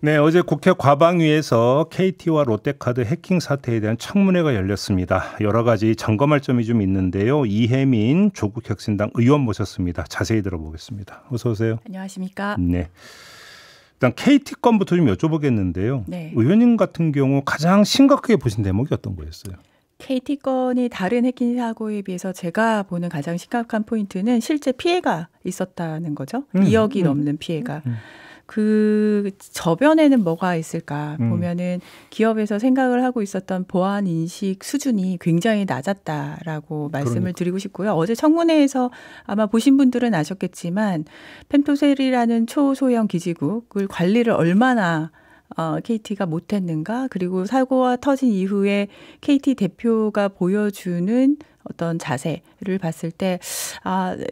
네, 어제 국회 과방위에서 KT와 롯데카드 해킹 사태에 대한 청문회가 열렸습니다. 여러 가지 점검할 점이 좀 있는데요. 이혜민 조국혁신당 의원 모셨습니다. 자세히 들어보겠습니다. 어서 오세요. 안녕하십니까. 네. 일단 KT 건부터 좀 여쭤보겠는데요. 네. 의원님 같은 경우 가장 심각하게 보신 대목이 어떤 거였어요? KT 건이 다른 해킹 사고에 비해서 제가 보는 가장 심각한 포인트는 실제 피해가 있었다는 거죠. 2억이 넘는 피해가. 그 저변에는 뭐가 있을까 보면은 기업에서 생각을 하고 있었던 보안 인식 수준이 굉장히 낮았다라고 말씀을 드리고 싶고요. 어제 청문회에서 아마 보신 분들은 아셨겠지만 펜토셀이라는 초소형 기지국을 관리를 얼마나 KT가 못했는가, 그리고 사고가 터진 이후에 KT 대표가 보여주는 어떤 자세를 봤을 때,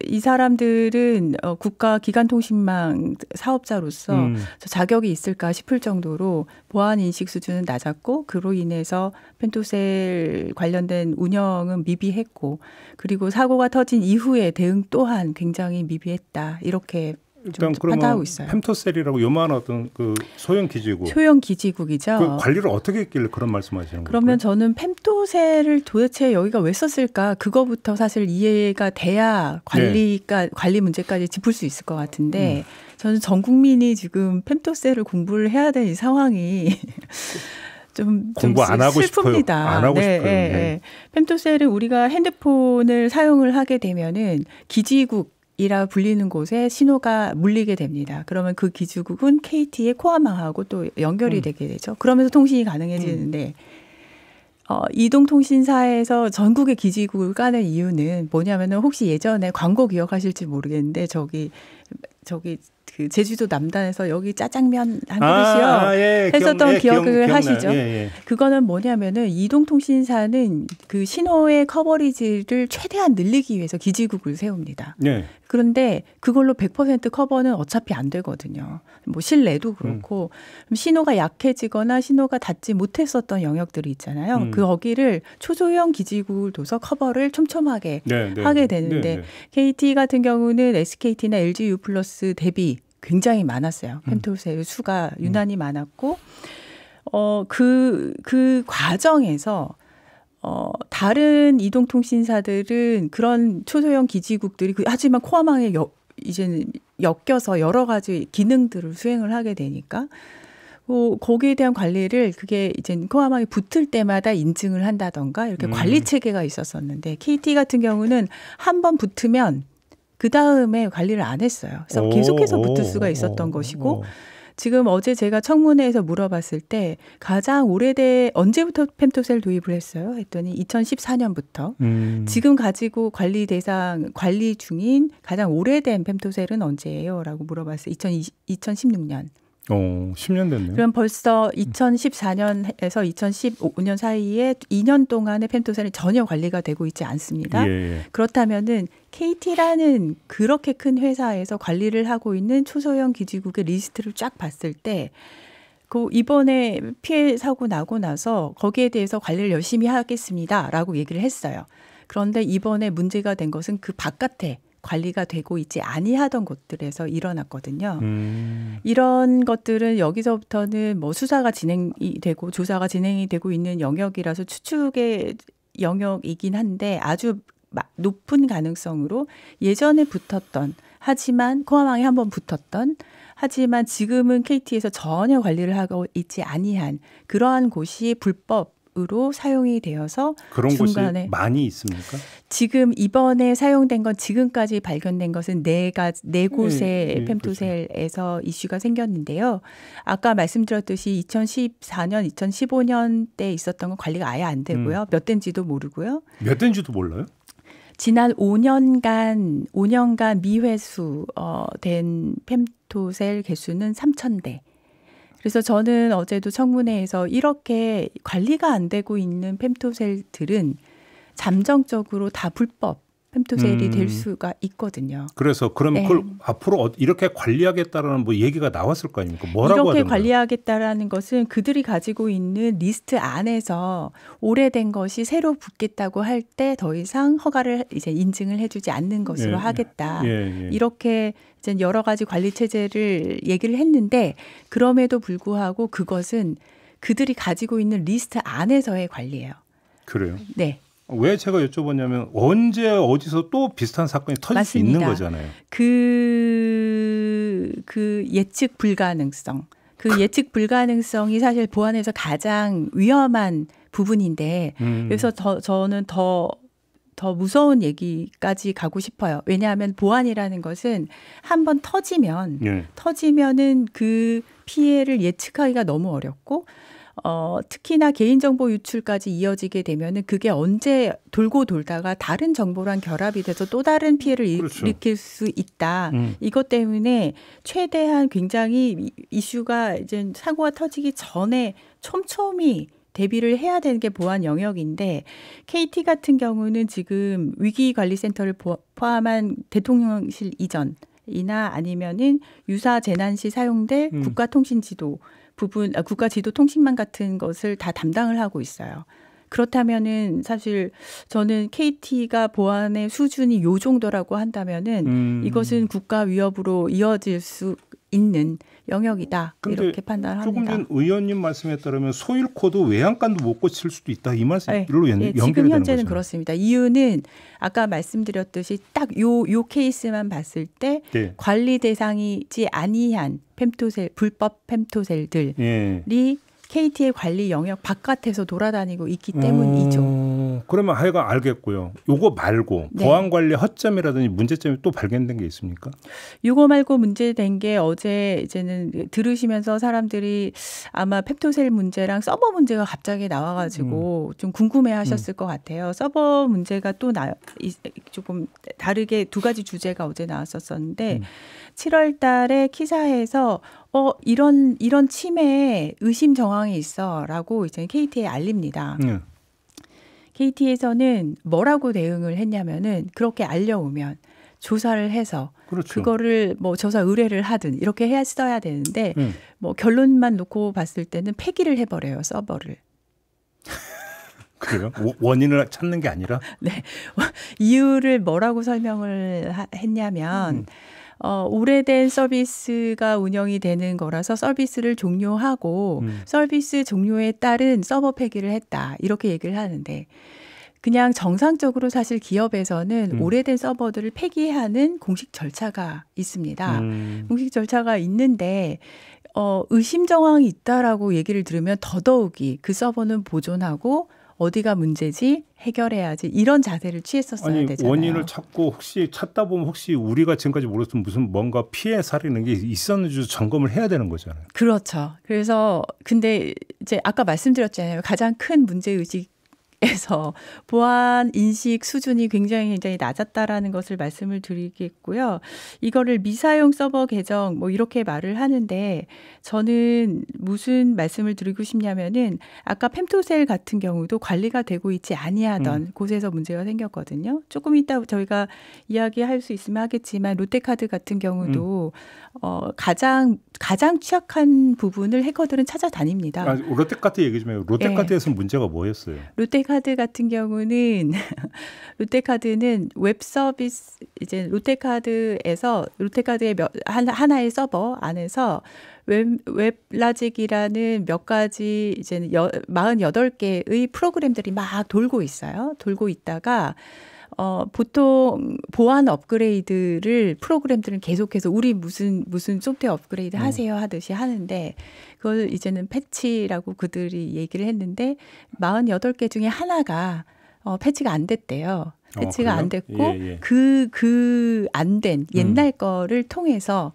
이 사람들은 국가 기간통신망 사업자로서 자격이 있을까 싶을 정도로 보안 인식 수준은 낮았고, 그로 인해서 펜토셀 관련된 운영은 미비했고, 그리고 사고가 터진 이후에 대응 또한 굉장히 미비했다. 이렇게 일단 그러면 펜토셀이라고 요만한 어떤 그 소형 기지국. 소형 기지국이죠. 그 관리를 어떻게 했길래 그런 말씀하시는 거예요? 그러면 저는 펜토셀을 도대체 여기가 왜 썼을까? 그거부터 사실 이해가 돼야 관리 문제까지 짚을 수 있을 것 같은데, 저는 전 국민이 지금 펜토셀을 공부를 해야 될 이 상황이 좀 공부 안 하고 슬픕니다. 싶어요. 안 하고 싶어요. 네. 펜토셀을 우리가 핸드폰을 사용을 하게 되면은 기지국 이라 불리는 곳에 신호가 물리게 됩니다. 그러면 그 기지국은 KT의 코어망하고 또 연결이 되게 되죠. 그러면서 통신이 가능해지는데 이동통신사에서 전국의 기지국을 까는 이유는 뭐냐면은, 혹시 예전에 광고 기억하실지 모르겠는데 저기 그 제주도 남단에서 여기 짜장면 한 그릇이요 했었던 기억을 하시죠? 그거는 뭐냐면은 이동통신사는 그 신호의 커버리지를 최대한 늘리기 위해서 기지국을 세웁니다. 그런데 그걸로 100% 커버는 어차피 안 되거든요. 뭐 실내도 그렇고 신호가 약해지거나 신호가 닿지 못했었던 영역들이 있잖아요. 그 거기를 초소형 기지국을 둬서 커버를 촘촘하게 하게 되는데 KT 같은 경우는 SKT나 LG U+ 대비 굉장히 많았어요. 펜토셀 수가 유난히 많았고, 그 과정에서 다른 이동통신사들은 그런 초소형 기지국들이 하지만 코어망에 이제는 엮여서 여러 가지 기능들을 수행을 하게 되니까 거기에 대한 관리를 그게 이제 코어망에 붙을 때마다 인증을 한다던가 이렇게 관리 체계가 있었었는데, KT 같은 경우는 한 번 붙으면 그 다음에 관리를 안 했어요. 그래서 계속해서 붙을 수가 있었던 것이고, 지금 어제 제가 청문회에서 물어봤을 때 가장 언제부터 펜토셀 도입을 했어요? 했더니 2014년부터. 지금 가지고 관리 중인 가장 오래된 펜토셀은 언제예요? 라고 물어봤어요. 2016년. 10년 됐네요. 그럼 벌써 2014년에서 2015년 사이에 2년 동안의 펜토셀이 전혀 관리가 되고 있지 않습니다. 그렇다면은 KT라는 그렇게 큰 회사에서 관리를 하고 있는 초소형 기지국의 리스트를 쫙 봤을 때, 이번에 피해 사고 나고 나서 거기에 대해서 관리를 열심히 하겠습니다라고 얘기를 했어요. 그런데 이번에 문제가 된 것은 그 바깥에 관리가 되고 있지 아니하던 곳들에서 일어났거든요. 이런 것들은 여기서부터는 뭐 수사가 진행이 되고 조사가 진행이 되고 있는 영역이라서 추측의 영역이긴 한데, 아주 높은 가능성으로 예전에 붙었던, 하지만 코어망에 한번 붙었던, 하지만 지금은 KT에서 전혀 관리를 하고 있지 아니한 그러한 곳이 불법으로 사용이 되어서 그런 중간에 곳이 많이 있습니까? 지금 이번에 사용된 건, 지금까지 발견된 것은 네 곳의 펜토셀에서 이슈가 생겼는데요. 아까 말씀드렸듯이 2014년, 2015년 때 있었던 건 관리가 아예 안 되고요. 몇 대인지도 모르고요. 몇 대인지도 몰라요? 지난 5년간 미회수 된 펜토셀 개수는 3,000대. 그래서 저는 어제도 청문회에서 이렇게 관리가 안 되고 있는 펜토셀들은 잠정적으로 다 불법 femtosel이 될 수가 있거든요. 그래서 그럼 네. 그걸 앞으로 이렇게 관리하겠다라는 뭐 얘기가 나왔을 거 아닙니까? 뭐라고 이렇게 하던가요? 관리하겠다라는 것은 그들이 가지고 있는 리스트 안에서 오래된 것이 새로 붙겠다고 할 때 더 이상 허가를 이제 인증을 해주지 않는 것으로 하겠다. 이렇게 이제 여러 가지 관리 체제를 얘기를 했는데 그럼에도 불구하고 그것은 그들이 가지고 있는 리스트 안에서의 관리예요. 그래요? 네. 왜 제가 여쭤봤냐면 언제 어디서 또 비슷한 사건이 터질 수 있는 거잖아요. 그 예측 불가능성. 그 예측 불가능성이 사실 보안에서 가장 위험한 부분인데 그래서 저는 더 무서운 얘기까지 가고 싶어요. 왜냐하면 보안이라는 것은 한번 터지면은 그 피해를 예측하기가 너무 어렵고 특히나 개인정보 유출까지 이어지게 되면은 그게 언제 돌고 돌다가 다른 정보랑 결합이 돼서 또 다른 피해를 일으킬 수 있다. 이것 때문에 최대한 굉장히 이슈가 이제 사고가 터지기 전에 촘촘히 대비를 해야 되는 게 보안 영역인데 KT 같은 경우는 지금 위기관리센터를 포함한 대통령실 이전이나 아니면은 유사 재난 시 사용될 국가통신지도 부분, 국가지도통신망 같은 것을 다 담당을 하고 있어요. 그렇다면은 사실 저는 KT가 보안의 수준이 요 정도라고 한다면은 이것은 국가 위협으로 이어질 수 있는 영역이다. 이렇게 판단을 합니다. 조금 전 의원님 말씀에 따르면 소일코도 외양간도 못 고칠 수도 있다. 이 말씀으로 연결되는 거죠. 지금 현재는 그렇습니다. 이유는 아까 말씀드렸듯이 딱 요 케이스만 봤을 때 관리 대상이지 아니한 femto셀, 불법 femto셀들이 KT의 관리 영역 바깥에서 돌아다니고 있기 때문이죠. 그러면 하여간 알겠고요. 요거 말고 보안 관리 허점이라든지 문제점이 또 발견된 게 있습니까? 요거 말고 문제된 게 어제 이제는 들으시면서 사람들이 아마 femto셀 문제랑 서버 문제가 갑자기 나와가지고 좀 궁금해하셨을 것 같아요. 서버 문제가 또 조금 다르게 두 가지 주제가 어제 나왔었는데 7월 달에 키사에서 이런 침해 의심 정황이 있어라고 이제 KT에 알립니다. KT에서는 뭐라고 대응을 했냐면은 그렇게 알려오면 조사를 해서 그거를 뭐 조사 의뢰를 하든 이렇게 했어야 되는데 뭐 결론만 놓고 봤을 때는 폐기를 해버려요, 서버를. 그래요? 원인을 찾는 게 아니라? 네. 이유를 뭐라고 설명을 했냐면 오래된 서비스가 운영이 되는 거라서 서비스를 종료하고 서비스 종료에 따른 서버 폐기를 했다. 이렇게 얘기를 하는데 그냥 정상적으로 사실 기업에서는 오래된 서버들을 폐기하는 공식 절차가 있습니다. 공식 절차가 있는데 의심 정황이 있다라고 얘기를 들으면 더더욱이 그 서버는 보존하고 어디가 문제지 해결해야지 이런 자세를 취했었어야 되잖아요. 원인을 찾고 혹시 찾다 보면 혹시 우리가 지금까지 몰랐던 무슨 뭔가 피해 사례는 게 있었는지 점검을 해야 되는 거잖아요. 그렇죠. 그래서 근데 이제 아까 말씀드렸잖아요. 가장 큰 문제의식 에서 보안 인식 수준이 굉장히 낮았다라는 것을 말씀을 드리겠고요. 이거를 미사용 서버 계정 뭐 이렇게 말을 하는데 저는 무슨 말씀을 드리고 싶냐면은 아까 femto셀 같은 경우도 관리가 되고 있지 아니하던 곳에서 문제가 생겼거든요. 조금 이따 저희가 이야기할 수 있으면 하겠지만 롯데카드 같은 경우도 가장 취약한 부분을 해커들은 찾아다닙니다. 롯데카드 얘기 좀 해요. 롯데카드에서 문제가 뭐였어요? 롯데카드 같은 경우는 롯데카드는 웹 서비스 이제 롯데카드의 하나의 서버 안에서 웹라직이라는 몇 가지 이제 48개의 프로그램들이 막 돌고 있어요. 돌고 있다가 보통 보안 업그레이드를 프로그램들은 계속해서 우리 무슨 소프트웨어 업그레이드 하세요 하듯이 하는데 그걸 이제는 패치라고 그들이 얘기를 했는데 48개 중에 하나가 패치가 안 됐대요. 패치가 안 됐고 그 안 된 옛날 거를 통해서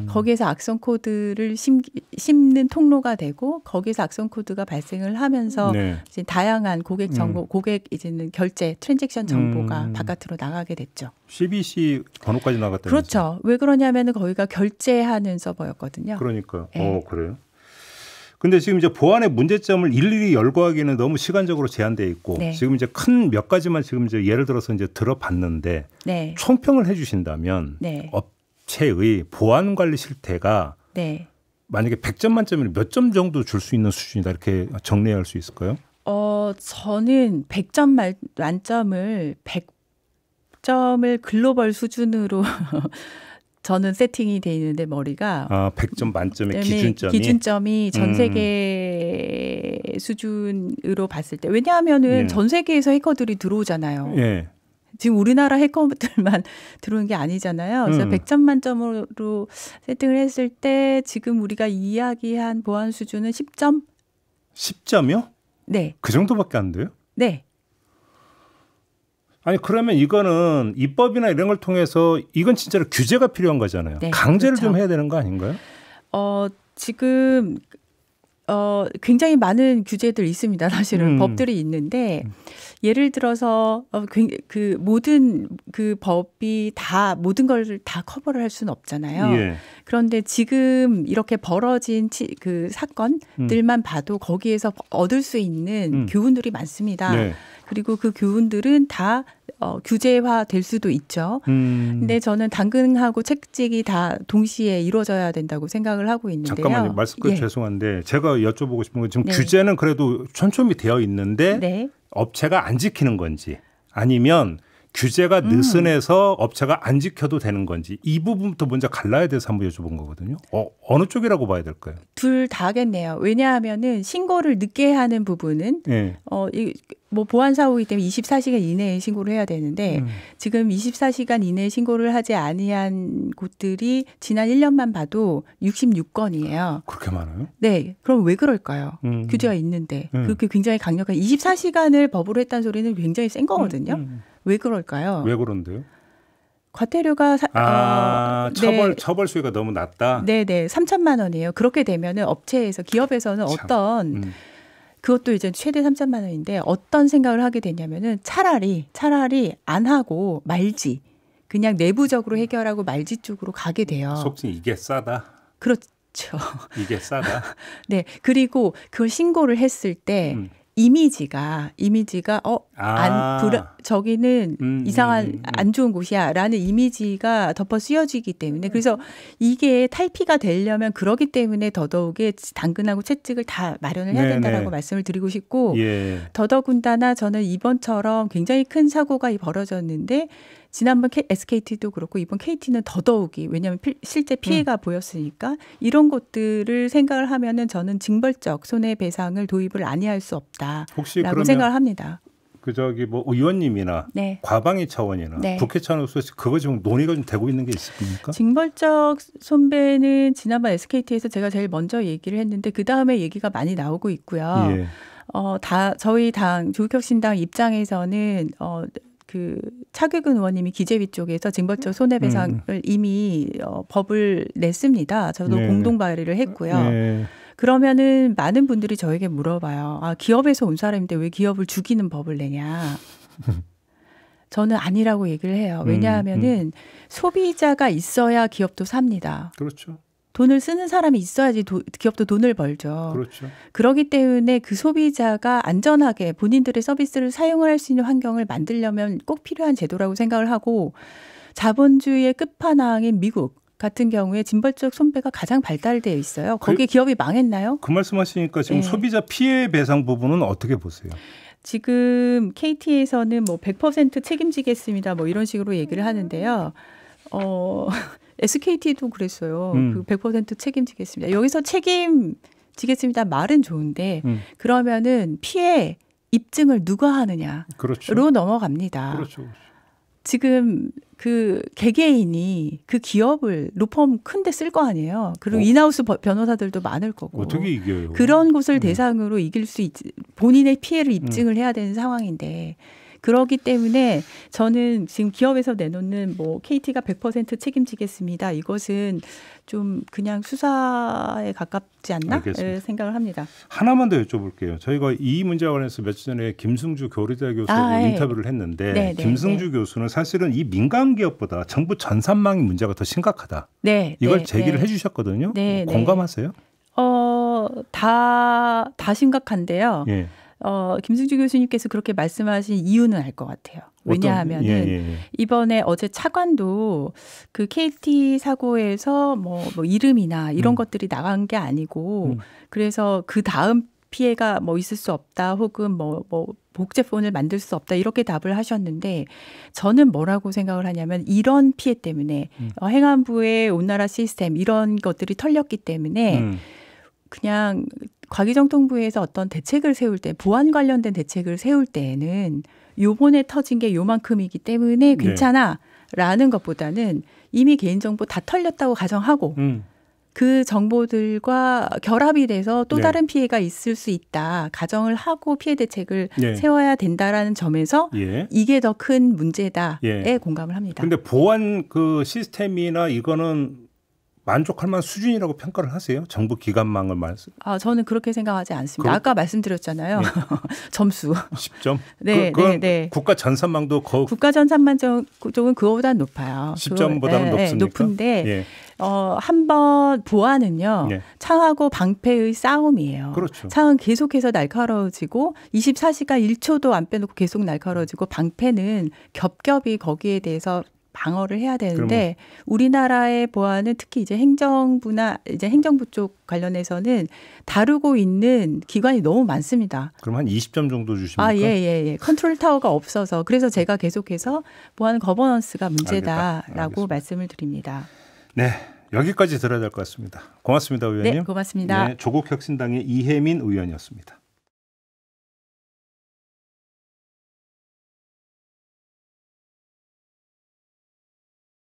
거기에서 악성 코드를 심는 통로가 되고 거기에서 악성 코드가 발생을 하면서 이제 다양한 고객 정보, 고객 이제는 결제, 트랜잭션 정보가 바깥으로 나가게 됐죠. CBC 번호까지 나갔다면서요? 그렇죠. 왜 그러냐면은 거기가 결제하는 서버였거든요. 그러니까. 그래요? 근데 지금 이제 보안의 문제점을 일일이 열거하기는 너무 시간적으로 제한돼 있고 네. 지금 이제 큰 몇 가지만 지금 이제 예를 들어서 이제 들어봤는데 네. 총평을 해주신다면 네. 업체의 보안 관리 실태가 네. 만약에 100점 만점이면 몇 점 정도 줄 수 있는 수준이다 이렇게 정리할 수 있을까요? 저는 100점 만점을 100점을 글로벌 수준으로 저는 세팅이 돼 있는데 머리가 100점 만점의 기준점이 전 세계 수준으로 봤을 때 왜냐하면은 전 세계에서 해커들이 들어오잖아요. 예. 지금 우리나라 해커들만 들어오는 게 아니잖아요. 그래서 100점 만점으로 세팅을 했을 때 지금 우리가 이야기한 보안 수준은 10점? 10점이요? 네. 그 정도밖에 안 돼요? 네. 아니 그러면 이거는 입법이나 이런 걸 통해서 이건 진짜로 규제가 필요한 거잖아요. 네, 강제를 그렇죠. 좀 해야 되는 거 아닌가요? 지금 굉장히 많은 규제들이 있습니다. 사실은 법들이 있는데 예를 들어서 그 모든 그 법이 다 모든 걸 다 커버를 할 수는 없잖아요. 예. 그런데 지금 이렇게 벌어진 그 사건들만 봐도 거기에서 얻을 수 있는 교훈들이 많습니다. 네. 그리고 그 교훈들은 다 규제화 될 수도 있죠. 근데 저는 당근하고 채찍이 다 동시에 이루어져야 된다고 생각을 하고 있는데요. 잠깐만요. 말씀 끝 예. 죄송한데 제가 여쭤보고 싶은 건 지금 네. 규제는 그래도 촘촘히 되어 있는데 네. 업체가 안 지키는 건지 아니면 규제가 느슨해서 업체가 안 지켜도 되는 건지 이 부분부터 먼저 갈라야 돼서 한번 여쭤본 거거든요. 어느 쪽이라고 봐야 될까요? 둘 다겠네요. 왜냐하면은 신고를 늦게 하는 부분은 예. 뭐 보안 사고이기 때문에 24시간 이내에 신고를 해야 되는데 지금 24시간 이내에 신고를 하지 아니한 곳들이 지난 1년만 봐도 66건이에요. 그렇게 많아요? 네. 그럼 왜 그럴까요? 규제가 있는데. 그렇게 굉장히 강력한 24시간을 법으로 했다는 소리는 굉장히 센 거거든요. 왜 그럴까요? 왜 그런데요? 과태료가 처벌 수위가 너무 낮다. 네네 3천만 원이에요. 그렇게 되면은 업체에서 기업에서는 그것도 이제 최대 3천만 원인데 어떤 생각을 하게 되냐면은 차라리 안 하고 말지 그냥 내부적으로 해결하고 말지 쪽으로 가게 돼요. 속칭 이게 싸다. 그렇죠. 이게 싸다. 네 그리고 그걸 신고를 했을 때. 이미지가 저기는 이상한 안 좋은 곳이야라는 이미지가 덮어 씌워지기 때문에 그래서 이게 탈피가 되려면 그러기 때문에 더더욱에 당근하고 채찍을 다 마련을 해야 된다라고 말씀을 드리고 싶고 더더군다나 저는 이번처럼 굉장히 큰 사고가 벌어졌는데 지난번 SKT도 그렇고 이번 KT는 더더욱이 왜냐하면 실제 피해가 보였으니까 이런 것들을 생각을 하면은 저는 징벌적 손해배상을 도입을 아니할 수 없다라고 생각을 합니다. 뭐 의원님이나 네. 과방위 차원이나 네. 국회 차원에서 그거 지금 논의가 좀 되고 있는 게 있습니까? 징벌적 손배는 지난번 SKT에서 제가 제일 먼저 얘기를 했는데 그 다음에 얘기가 많이 나오고 있고요. 예. 저희 당 조국혁신당 입장에서는 그 차규근 의원님이 기재위 쪽에서 징벌적 손해배상을 이미 법을 냈습니다. 저도 공동 발의를 했고요. 그러면은 많은 분들이 저에게 물어봐요. 기업에서 온 사람인데 왜 기업을 죽이는 법을 내냐. 저는 아니라고 얘기를 해요. 왜냐하면은 소비자가 있어야 기업도 삽니다. 그렇죠. 돈을 쓰는 사람이 있어야지 기업도 돈을 벌죠. 그렇죠. 그렇기 때문에 그 소비자가 안전하게 본인들의 서비스를 사용을 할 수 있는 환경을 만들려면 꼭 필요한 제도라고 생각을 하고 자본주의의 끝판왕인 미국 같은 경우에 징벌적 손배가 가장 발달되어 있어요. 거기에 기업이 망했나요? 그 말씀하시니까 지금 소비자 피해 배상 부분은 어떻게 보세요? 지금 KT에서는 뭐 100% 책임지겠습니다. 뭐 이런 식으로 얘기를 하는데요. SKT도 그랬어요. 그 100% 책임지겠습니다. 여기서 책임지겠습니다. 말은 좋은데 그러면은 피해 입증을 누가 하느냐로 그렇죠. 넘어갑니다. 그렇죠. 지금 그 개개인이 그 기업을 로펌 큰데 쓸 거 아니에요. 그리고 인하우스 변호사들도 많을 거고. 어떻게 이겨요? 그런 곳을 대상으로 이길 수 본인의 피해를 입증을 해야 되는 상황인데 그렇기 때문에 저는 지금 기업에서 내놓는 뭐 KT가 100% 책임지겠습니다. 이것은 좀 그냥 수사에 가깝지 않나 생각을 합니다. 하나만 더 여쭤볼게요. 저희가 이 문제와 관련해서 며칠 전에 김승주 교리대 교수하고 인터뷰를 했는데 김승주 교수는 사실은 이 민간 기업보다 정부 전산망이 문제가 더 심각하다. 이걸 제기를 해주셨거든요. 공감하세요? 다 심각한데요. 예. 김승주 교수님께서 그렇게 말씀하신 이유는 알 것 같아요. 왜냐하면은 이번에 어제 차관도 그 KT 사고에서 뭐 이름이나 이런 것들이 나간 게 아니고 그래서 그 다음 피해가 뭐 있을 수 없다 혹은 뭐 복제폰을 만들 수 없다 이렇게 답을 하셨는데 저는 뭐라고 생각을 하냐면 이런 피해 때문에 행안부의 온나라 시스템 이런 것들이 털렸기 때문에 그냥 과기정통부에서 어떤 대책을 세울 때 보안 관련된 대책을 세울 때에는 요번에 터진 게 요만큼이기 때문에 괜찮아라는 것보다는 이미 개인정보 다 털렸다고 가정하고 그 정보들과 결합이 돼서 또 다른 피해가 있을 수 있다. 가정을 하고 피해 대책을 세워야 된다라는 점에서 이게 더 큰 문제다에 공감을 합니다. 그런데 보안 그 시스템이나 이거는 만족할 만한 수준이라고 평가를 하세요? 정부 기관망을 말씀. 저는 그렇게 생각하지 않습니다. 아까 말씀드렸잖아요. 점수. 10점? 네, 네. 국가 전산망도 국가 전산망 쪽은 그거보다 높아요. 10점보다는 높습니까? 높은데 한번 보안은요. 창하고 방패의 싸움이에요. 그렇죠. 창은 계속해서 날카로워지고 24시간 1초도 안 빼놓고 계속 날카로워지고 방패는 겹겹이 거기에 대해서 방어를 해야 되는데 우리나라의 보안은 특히 이제 행정부나 이제 행정부 쪽 관련해서는 다루고 있는 기관이 너무 많습니다. 그럼 한 20점 정도 주십니까? 예. 컨트롤 타워가 없어서 그래서 제가 계속해서 보안 거버넌스가 문제다라고 알겠습니다. 말씀을 드립니다. 네. 여기까지 들어야 될 것 같습니다. 고맙습니다, 의원님. 네, 고맙습니다. 조국혁신당의 이혜민 의원이었습니다.